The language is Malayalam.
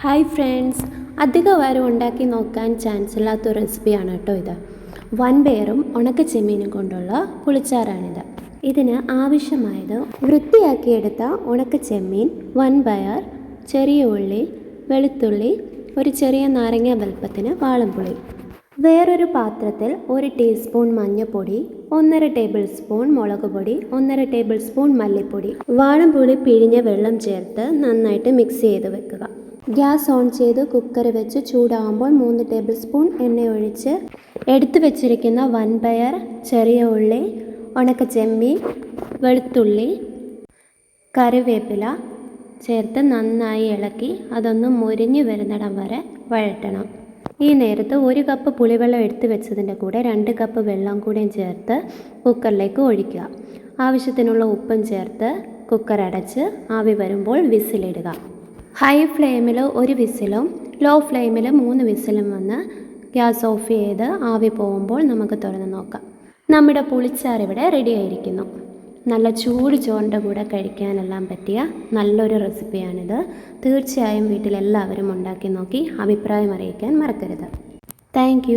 ഹായ് ഫ്രണ്ട്സ്, അധികവാരം ഉണ്ടാക്കി നോക്കാൻ ചാൻസ് ഇല്ലാത്ത റെസിപ്പിയാണ് കേട്ടോ ഇത്. വൻപയറും ഉണക്ക ചെമ്മീനും കൊണ്ടുള്ള പുളിച്ചാറാണിത്. ഇതിന് ആവശ്യമായത് വൃത്തിയാക്കിയെടുത്ത ഉണക്ക ചെമ്മീൻ, വൻപയർ, ചെറിയ ഉള്ളി, വെളുത്തുള്ളി, ഒരു ചെറിയ നാരങ്ങ വലുപ്പത്തിന് വാളംപുളി. വേറൊരു പാത്രത്തിൽ 1 ടീസ്പൂൺ മഞ്ഞൾപ്പൊടി, 1.5 ടേബിൾ സ്പൂൺ മുളക് പൊടി, 1.5 ടേബിൾ സ്പൂൺ മല്ലിപ്പൊടി, വാളംപുളി പിഴിഞ്ഞ വെള്ളം ചേർത്ത് നന്നായിട്ട് മിക്സ് ചെയ്ത് വെക്കുക. ഗ്യാസ് ഓൺ ചെയ്ത് കുക്കർ വെച്ച് ചൂടാകുമ്പോൾ 3 ടേബിൾ സ്പൂൺ എണ്ണ ഒഴിച്ച് എടുത്തു വെച്ചിരിക്കുന്ന വൻപയർ, ചെറിയ ഉള്ളി, ഉണക്ക ചെമ്മീൻ, വെളുത്തുള്ളി, കറിവേപ്പില ചേർത്ത് നന്നായി ഇളക്കി അതൊന്ന് മുരിഞ്ഞു വരുന്നിടം വരെ വഴറ്റണം. ഈ നേരത്ത് 1 കപ്പ് പുളിവെള്ളം എടുത്തു വെച്ചതിൻ്റെ കൂടെ 2 കപ്പ് വെള്ളം കൂടെയും ചേർത്ത് കുക്കറിലേക്ക് ഒഴിക്കുക. ആവശ്യത്തിനുള്ള ഉപ്പും ചേർത്ത് കുക്കർ അടച്ച് ആവി വരുമ്പോൾ വിസിലിടുക. ഹൈ ഫ്ലെയിമിൽ 1 വിസിലും ലോ ഫ്ലെയിമിൽ 3 വിസിലും വന്ന് ഗ്യാസ് ഓഫ് ചെയ്ത് ആവി പോകുമ്പോൾ നമുക്ക് തുറന്ന് നോക്കാം. നമ്മുടെ പുളിച്ചാറ് ഇവിടെ റെഡി ആയിരിക്കുന്നു. നല്ല ചൂട് ചോറിൻ്റെ കൂടെ കഴിക്കാനെല്ലാം പറ്റിയ നല്ലൊരു റെസിപ്പിയാണിത്. തീർച്ചയായും വീട്ടിലെല്ലാവരും ഉണ്ടാക്കി നോക്കി അഭിപ്രായം അറിയിക്കാൻ മറക്കരുത്. താങ്ക്